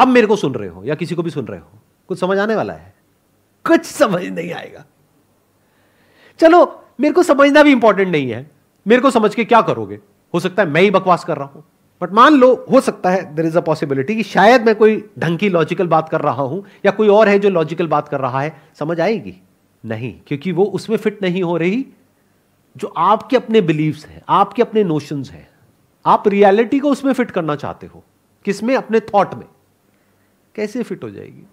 अब मेरे को सुन रहे हो या किसी को भी सुन रहे हो, कुछ समझ आने वाला है? कुछ समझ नहीं आएगा। चलो, मेरे को समझना भी इंपॉर्टेंट नहीं है, मेरे को समझ के क्या करोगे? हो सकता है मैं ही बकवास कर रहा हूं, बट मान लो, हो सकता है देयर इज अ पॉसिबिलिटी कि शायद मैं कोई ढंग की लॉजिकल बात कर रहा हूं या कोई और है जो लॉजिकल बात कर रहा है। समझ आएगी? नहीं, क्योंकि वो उसमें फिट नहीं हो रही जो आपके अपने बिलीव्स हैं, आपके अपने नोशंस हैं। आप रियलिटी को उसमें फिट करना चाहते हो। किसमें? अपने थॉट में। कैसे फिट हो जाएगी?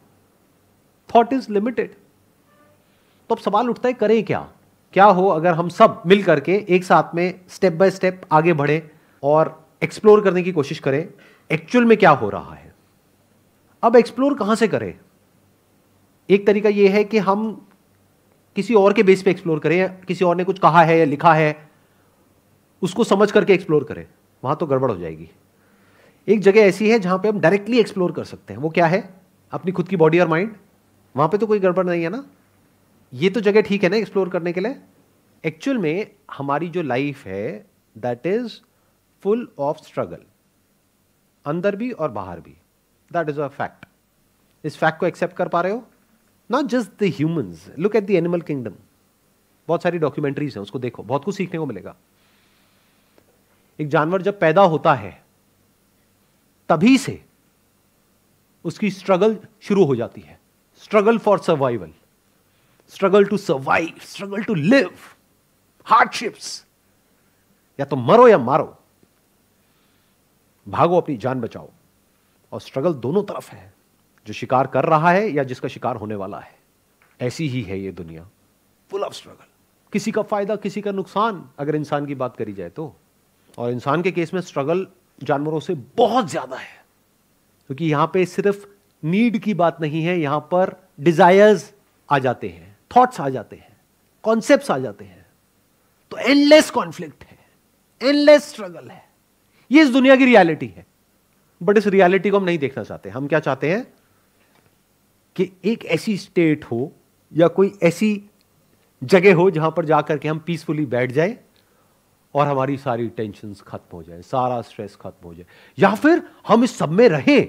Thought is limited. तो अब सवाल उठता है, करें क्या? क्या हो अगर हम सब मिल करके एक साथ में स्टेप बाय स्टेप आगे बढ़े और एक्सप्लोर करने की कोशिश करें एक्चुअल में क्या हो रहा है। अब एक्सप्लोर कहां से करें? एक तरीका यह है कि हम किसी और के बेस पे एक्सप्लोर करें, किसी और ने कुछ कहा है या लिखा है उसको समझ करके एक्सप्लोर करें। वहां तो गड़बड़ हो जाएगी। एक जगह ऐसी है जहां पे हम डायरेक्टली एक्सप्लोर कर सकते हैं। वो क्या है? अपनी खुद की बॉडी और माइंड। वहां पे तो कोई गड़बड़ नहीं है ना? ये तो जगह ठीक है ना एक्सप्लोर करने के लिए। एक्चुअल में हमारी जो लाइफ है that is full of struggle, अंदर भी और बाहर भी। That is a fact. इस फैक्ट को एक्सेप्ट कर पा रहे हो? Not just the humans, look at the animal kingdom. बहुत सारी डॉक्यूमेंट्रीज हैं, उसको देखो, बहुत कुछ सीखने को मिलेगा। एक जानवर जब पैदा होता है तभी से उसकी स्ट्रगल शुरू हो जाती है। Struggle for survival, struggle to survive, struggle to live, hardships. या तो मरो या मारो, भागो, अपनी जान बचाओ। और स्ट्रगल दोनों तरफ है, जो शिकार कर रहा है या जिसका शिकार होने वाला है। ऐसी ही है ये दुनिया, फुल ऑफ स्ट्रगल। किसी का फायदा, किसी का नुकसान, अगर इंसान की बात करी जाए तो। और इंसान के केस में स्ट्रगल जानवरों से बहुत ज्यादा है, क्योंकि यहां पे सिर्फ नीड की बात नहीं है, यहां पर डिजायर्स आ जाते हैं, थॉट्स आ जाते हैं, कॉन्सेप्ट्स आ जाते हैं। तो एंडलेस कॉन्फ्लिक्ट है, एंडलेस स्ट्रगल है। ये इस दुनिया की रियलिटी है। बट इस रियलिटी को हम नहीं देखना चाहते। हम क्या चाहते हैं कि एक ऐसी स्टेट हो या कोई ऐसी जगह हो जहां पर जाकर के हम पीसफुली बैठ जाए और हमारी सारी टेंशन्स खत्म हो जाए, सारा स्ट्रेस खत्म हो जाए। या फिर हम इस सब में रहें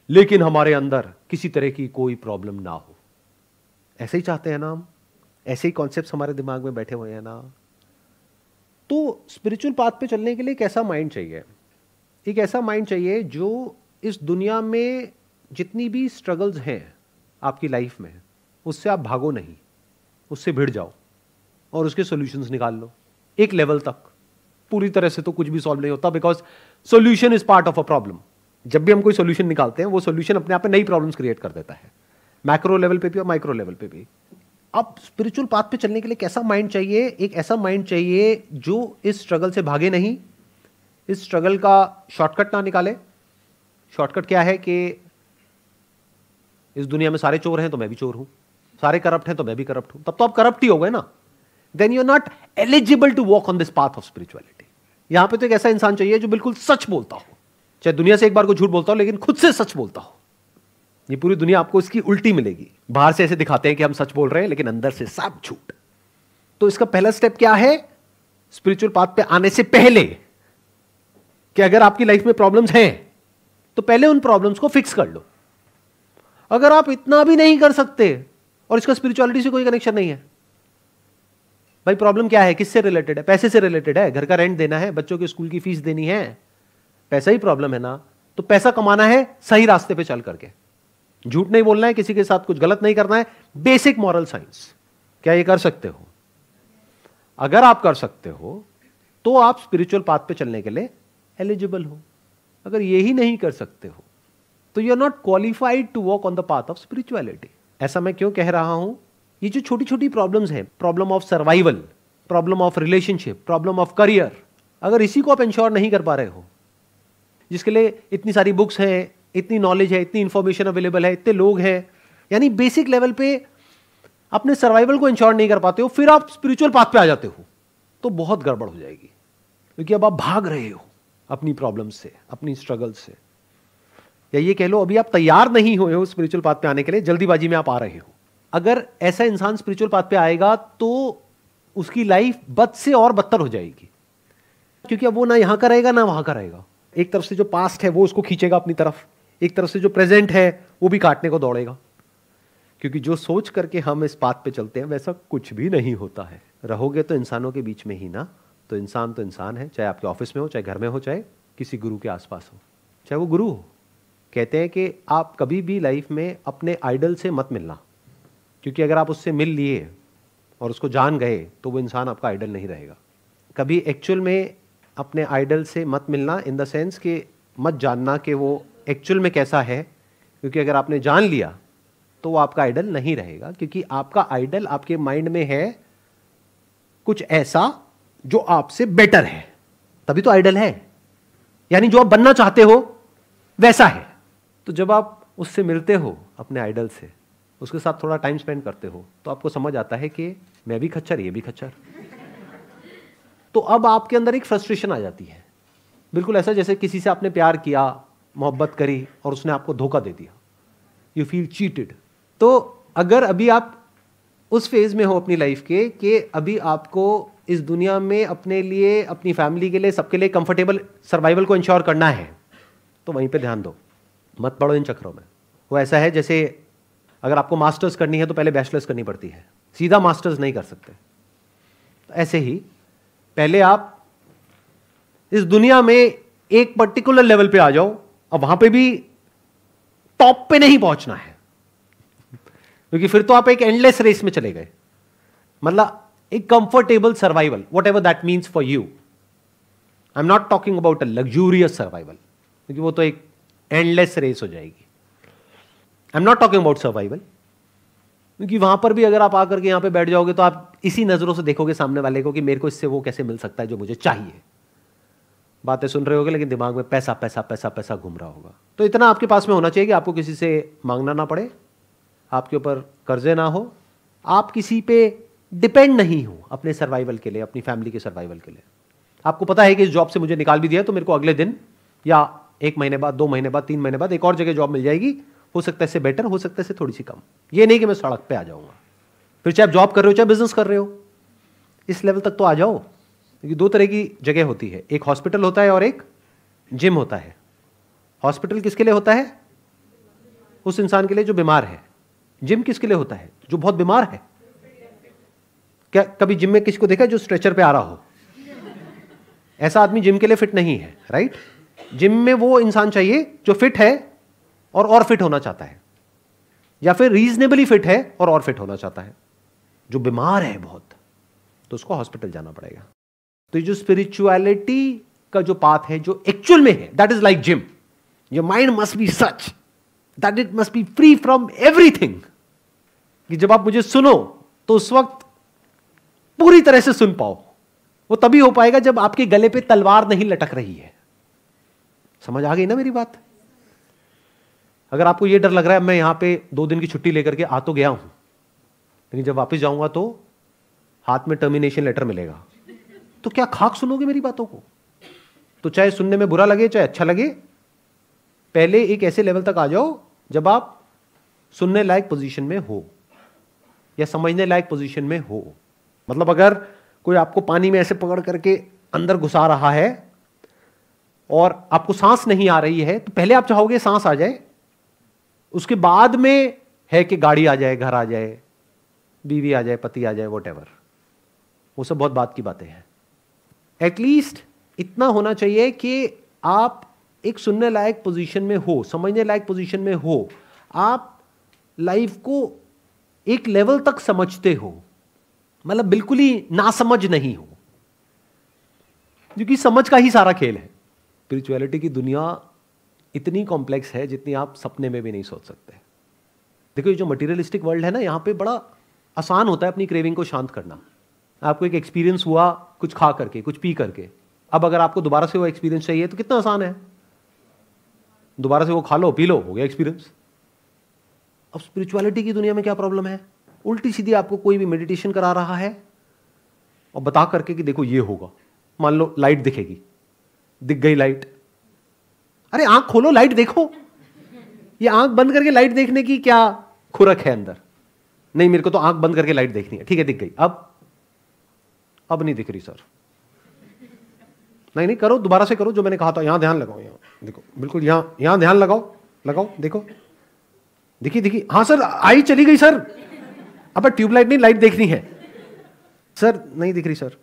लेकिन हमारे अंदर किसी तरह की कोई प्रॉब्लम ना हो। ऐसे ही चाहते हैं ना हम? ऐसे ही कॉन्सेप्ट्स हमारे दिमाग में बैठे हुए हैं ना? तो स्पिरिचुअल पाथ पे चलने के लिए एक ऐसा माइंड चाहिए, एक ऐसा माइंड चाहिए जो इस दुनिया में जितनी भी स्ट्रगल्स हैं आपकी लाइफ में, उससे आप भागो नहीं, उससे भिड़ जाओ और उसके सॉल्यूशंस निकाल लो एक लेवल तक। पूरी तरह से तो कुछ भी सॉल्व नहीं होता, because solution is part of a problem. जब भी हम कोई सॉल्यूशन निकालते हैं, वो सॉल्यूशन अपने आप में नई प्रॉब्लम्स क्रिएट कर देता है, मैक्रो लेवल पे भी और माइक्रो लेवल पे भी। अब स्पिरिचुअल पाथ पे चलने के लिए कैसा माइंड चाहिए? एक ऐसा माइंड चाहिए जो इस स्ट्रगल से भागे नहीं, इस स्ट्रगल का शॉर्टकट ना निकाले। शॉर्टकट क्या है कि इस दुनिया में सारे चोर हैं तो मैं भी चोर हूं, सारे करप्ट हैं तो मैं भी करप्ट हूं, तब तो आप करप्ट ही हो गए ना। Then you are not eligible to walk on this path of spirituality. यहां पे तो एक ऐसा इंसान चाहिए जो बिल्कुल सच बोलता हो, चाहे दुनिया से एक बार को झूठ बोलता हो लेकिन खुद से सच बोलता हो। ये पूरी दुनिया आपको इसकी उल्टी मिलेगी। बाहर से ऐसे दिखाते हैं कि हम सच बोल रहे हैं लेकिन अंदर से सब झूठ। तो इसका पहला स्टेप क्या है स्पिरिचुअल पाथ पे आने से पहले? कि अगर आपकी लाइफ में प्रॉब्लम्स हैं तो पहले उन प्रॉब्लम्स को फिक्स कर लो। अगर आप इतना भी नहीं कर सकते और इसका स्पिरिचुअलिटी से कोई कनेक्शन नहीं है, भाई प्रॉब्लम क्या है, किससे रिलेटेड है? पैसे से रिलेटेड है, घर का रेंट देना है, बच्चों की स्कूल की फीस देनी है, पैसा ही प्रॉब्लम है ना। तो पैसा कमाना है सही रास्ते पे चल करके, झूठ नहीं बोलना है, किसी के साथ कुछ गलत नहीं करना है, बेसिक मॉरल साइंस। क्या ये कर सकते हो? अगर आप कर सकते हो तो आप स्पिरिचुअल पाथ पे चलने के लिए एलिजिबल हो। अगर यही नहीं कर सकते हो तो you are not qualified to walk on the path of spirituality. ऐसा मैं क्यों कह रहा हूं? ये जो छोटी छोटी प्रॉब्लम्स हैं, problem of survival, problem of relationship, problem of career, अगर इसी को आप इंश्योर नहीं कर पा रहे हो, जिसके लिए इतनी सारी बुक्स हैं, इतनी नॉलेज है, इतनी इंफॉर्मेशन अवेलेबल है, इतने लोग हैं, यानी बेसिक लेवल पे अपने सर्वाइवल को इंश्योर नहीं कर पाते हो, फिर आप स्पिरिचुअल पाथ पे आ जाते हो, तो बहुत गड़बड़ हो जाएगी। क्योंकि अब आप भाग रहे हो अपनी प्रॉब्लम से, अपनी स्ट्रगल से, या ये कह लो अभी आप तैयार नहीं हुए हो स्पिरिचुअल पाथ पे आने के लिए, जल्दीबाजी में आप आ रहे हो। अगर ऐसा इंसान स्पिरिचुअल पाथ पे आएगा तो उसकी लाइफ बद से और बदतर हो जाएगी, क्योंकि अब वो ना यहां का रहेगा ना वहां का रहेगा। एक तरफ से जो पास्ट है वो उसको खींचेगा अपनी तरफ, एक तरफ से जो प्रेजेंट है वो भी काटने को दौड़ेगा, क्योंकि जो सोच करके हम इस बात पे चलते हैं वैसा कुछ भी नहीं होता है। रहोगे तो इंसानों के बीच में ही ना, तो इंसान है, चाहे आपके ऑफिस में हो, चाहे घर में हो, चाहे किसी गुरु के आसपास हो, चाहे वो गुरु हो। कहते हैं कि आप कभी भी लाइफ में अपने आइडल से मत मिलना, क्योंकि अगर आप उससे मिल लिए और उसको जान गए तो वो इंसान आपका आइडल नहीं रहेगा। कभी एक्चुअल में अपने आइडल से मत मिलना, इन द सेंस कि मत जानना कि वो एक्चुअल में कैसा है, क्योंकि अगर आपने जान लिया तो वो आपका आइडल नहीं रहेगा, क्योंकि आपका आइडल आपके माइंड में है कुछ ऐसा जो आपसे बेटर है, तभी तो आइडल है। यानी जो आप बनना चाहते हो वैसा है। तो जब आप उससे मिलते हो अपने आइडल से, उसके साथ थोड़ा टाइम स्पेंड करते हो, तो आपको समझ आता है कि मैं भी खच्चर, ये भी खच्चर। तो अब आपके अंदर एक फ्रस्ट्रेशन आ जाती है, बिल्कुल ऐसा जैसे किसी से आपने प्यार किया, मोहब्बत करी और उसने आपको धोखा दे दिया। You feel cheated. तो अगर अभी आप उस फेज में हो अपनी लाइफ के कि अभी आपको इस दुनिया में अपने लिए, अपनी फैमिली के लिए, सबके लिए कंफर्टेबल सर्वाइवल को इंश्योर करना है, तो वहीं पे ध्यान दो, मत पड़ो इन चक्रों में। वो ऐसा है जैसे अगर आपको मास्टर्स करनी है तो पहले बैचलर्स करनी पड़ती है, सीधा मास्टर्स नहीं कर सकते। तो ऐसे ही पहले आप इस दुनिया में एक पर्टिकुलर लेवल पे आ जाओ, अब वहां पे भी टॉप पे नहीं पहुंचना है, क्योंकि फिर तो आप एक एंडलेस रेस में चले गए। मतलब एक comfortable survival, what ever that means for you. I am not talking about a luxurious survival, क्योंकि वो तो एक एंडलेस रेस हो जाएगी। I am not talking about survival, क्योंकि वहां पर भी अगर आप आकर के यहां पे बैठ जाओगे तो आप इसी नजरों से देखोगे सामने वाले को कि मेरे को इससे वो कैसे मिल सकता है जो मुझे चाहिए। बातें सुन रहे होगे लेकिन दिमाग में पैसा पैसा पैसा पैसा घूम रहा होगा। तो इतना आपके पास में होना चाहिए कि आपको किसी से मांगना ना पड़े, आपके ऊपर कर्जे ना हो, आप किसी पे डिपेंड नहीं हो अपने सर्वाइवल के लिए, अपनी फैमिली के सर्वाइवल के लिए। आपको पता है कि इस जॉब से मुझे निकाल भी दिया तो मेरे को अगले दिन या 1 महीने बाद, 2 महीने बाद, 3 महीने बाद एक और जगह जॉब मिल जाएगी, हो सकता है इससे बेटर, हो सकता है इससे थोड़ी सी कम। ये नहीं कि मैं सड़क पे आ जाऊंगा। फिर चाहे आप जॉब कर रहे हो चाहे बिजनेस कर रहे हो, इस लेवल तक तो आ जाओ। क्योंकि 2 तरह की जगह होती है, एक हॉस्पिटल होता है और एक जिम होता है। हॉस्पिटल किसके लिए होता है? उस इंसान के लिए जो बीमार है। जिम किसके लिए होता है? जो बहुत बीमार है। क्या कभी जिम में किसी को देखा जो स्ट्रेचर पे आ रहा हो? ऐसा आदमी जिम के लिए फिट नहीं है, राइट? जिम में वो इंसान चाहिए जो फिट है और फिट होना चाहता है, या फिर रीजनेबली फिट है और फिट होना चाहता है। जो बीमार है बहुत, तो उसको हॉस्पिटल जाना पड़ेगा। तो ये जो स्पिरिचुअलिटी का जो पाथ है, जो एक्चुअल में है, that is like gym. Your mind must be such that it must be free from everything. कि जब आप मुझे सुनो तो उस वक्त पूरी तरह से सुन पाओ। वो तभी हो पाएगा जब आपके गले पे तलवार नहीं लटक रही है। समझ आ गई ना मेरी बात? अगर आपको यह डर लग रहा है मैं यहां पे 2 दिन की छुट्टी लेकर के आ तो गया हूं, लेकिन जब वापस जाऊंगा तो हाथ में टर्मिनेशन लेटर मिलेगा, तो क्या खाक सुनोगे मेरी बातों को? तो चाहे सुनने में बुरा लगे चाहे अच्छा लगे, पहले एक ऐसे लेवल तक आ जाओ जब आप सुनने लायक पोजीशन में हो या समझने लायक पोजीशन में हो। मतलब अगर कोई आपको पानी में ऐसे पकड़ करके अंदर घुसा रहा है और आपको सांस नहीं आ रही है, तो पहले आप चाहोगे सांस आ जाए, उसके बाद में है कि गाड़ी आ जाए, घर आ जाए, बीवी आ जाए, पति आ जाए, वॉटेवर। वो सब बहुत बात की बातें हैं। एटलीस्ट इतना होना चाहिए कि आप एक सुनने लायक पोजीशन में हो, समझने लायक पोजीशन में हो, आप लाइफ को एक लेवल तक समझते हो, मतलब बिल्कुल ही नासमझ नहीं हो, क्योंकि समझ का ही सारा खेल है। स्पिरिचुअलिटी की दुनिया इतनी कॉम्प्लेक्स है जितनी आप सपने में भी नहीं सोच सकते। देखो ये जो मटीरियलिस्टिक वर्ल्ड है ना, यहां पे बड़ा आसान होता है अपनी क्रेविंग को शांत करना। आपको एक एक्सपीरियंस हुआ कुछ खा करके, कुछ पी करके, अब अगर आपको दोबारा से वो एक्सपीरियंस चाहिए तो कितना आसान है, दोबारा से वो खा लो, पी लो, हो गया एक्सपीरियंस। अब स्पिरिचुअलिटी की दुनिया में क्या प्रॉब्लम है? उल्टी सीधी आपको कोई भी मेडिटेशन करा रहा है और बता करके कि देखो ये होगा। मान लो लाइट दिखेगी, दिख गई लाइट, अरे आंख खोलो लाइट देखो। ये आंख बंद करके लाइट देखने की क्या खुरक है अंदर? नहीं मेरे को तो आंख बंद करके लाइट देखनी है, ठीक है दिख गई, अब नहीं दिख रही सर। नहीं करो, दोबारा से करो जो मैंने कहा था, यहां ध्यान लगाओ, यहां देखो, बिल्कुल यहां ध्यान लगाओ, लगाओ, देखो, देखिए देखिए, हाँ सर आई चली गई सर। अब ट्यूबलाइट नहीं, लाइट देखनी है सर। नहीं दिख रही सर,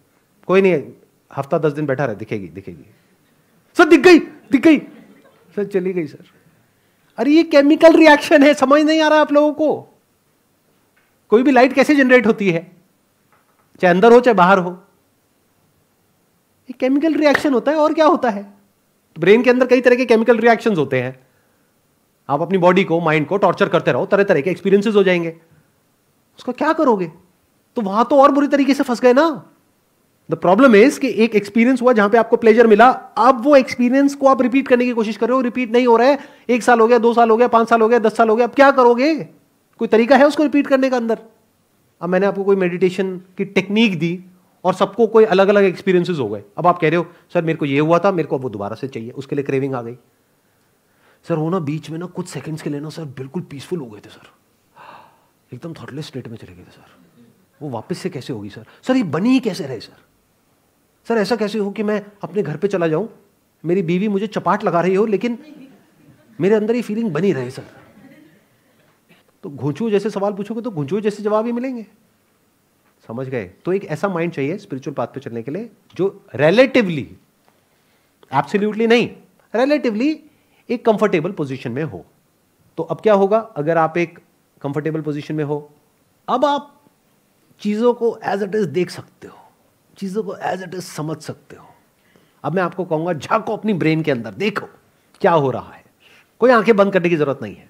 कोई नहीं, हफ्ता 10 दिन बैठा रहे, दिखेगी दिखेगी सर। दिख गई, दिख गई सर, चली गई सर। अरे ये केमिकल रिएक्शन है, समझ नहीं आ रहा आप लोगों को। कोई भी लाइट कैसे जनरेट होती है, चाहे अंदर हो चाहे बाहर हो, ये केमिकल रिएक्शन होता है। और क्या होता है? ब्रेन के अंदर कई तरह के केमिकल रिएक्शंस होते हैं। आप अपनी बॉडी को, माइंड को टॉर्चर करते रहो, तरह तरह के एक्सपीरियंसेस हो जाएंगे, उसका क्या करोगे? तो वहां तो और बुरी तरीके से फंस गए ना। द प्रॉब्लम इज कि एक एक्सपीरियंस हुआ जहां पे आपको प्लेजर मिला, अब वो एक्सपीरियंस को आप रिपीट करने की कोशिश कर रहे हो, रिपीट नहीं हो रहा है। 1 साल हो गया, 2 साल हो गया, 5 साल हो गया, 10 साल हो गया, अब क्या करोगे? कोई तरीका है उसको रिपीट करने का अंदर? अब मैंने आपको कोई मेडिटेशन की टेक्निक दी और सबको कोई अलग अलग एक्सपीरियंसेस हो गए। अब आप कह रहे हो सर मेरे को ये हुआ था, मेरे को वो दोबारा से चाहिए, उसके लिए क्रेविंग आ गई। सर वो ना बीच में ना कुछ सेकंड्स के लिए ना सर बिल्कुल पीसफुल हो गए थे सर, एकदम थॉटलेस स्टेट में चले गए थे सर, वो वापस से कैसे होगी सर? सर ये बनी ही कैसे रहे सर? सर ऐसा कैसे हो कि मैं अपने घर पे चला जाऊं, मेरी बीवी मुझे चपाट लगा रही हो, लेकिन मेरे अंदर ये फीलिंग बनी रहे सर? तो घुंचू जैसे सवाल पूछोगे तो घुंचू जैसे जवाब ही मिलेंगे। समझ गए? तो एक ऐसा माइंड चाहिए स्पिरिचुअल पाथ पे चलने के लिए जो रिलेटिवली, एब्सोल्युटली नहीं, रिलेटिवली एक कंफर्टेबल पोजीशन में हो। तो अब क्या होगा अगर आप एक कंफर्टेबल पोजीशन में हो? अब आप चीजों को एज इट इज देख सकते हो, चीजों को एज इट इज समझ सकते हो। अब मैं आपको कहूंगा झांको अपनी ब्रेन के अंदर, देखो क्या हो रहा है। कोई आंखें बंद करने की जरूरत नहीं है।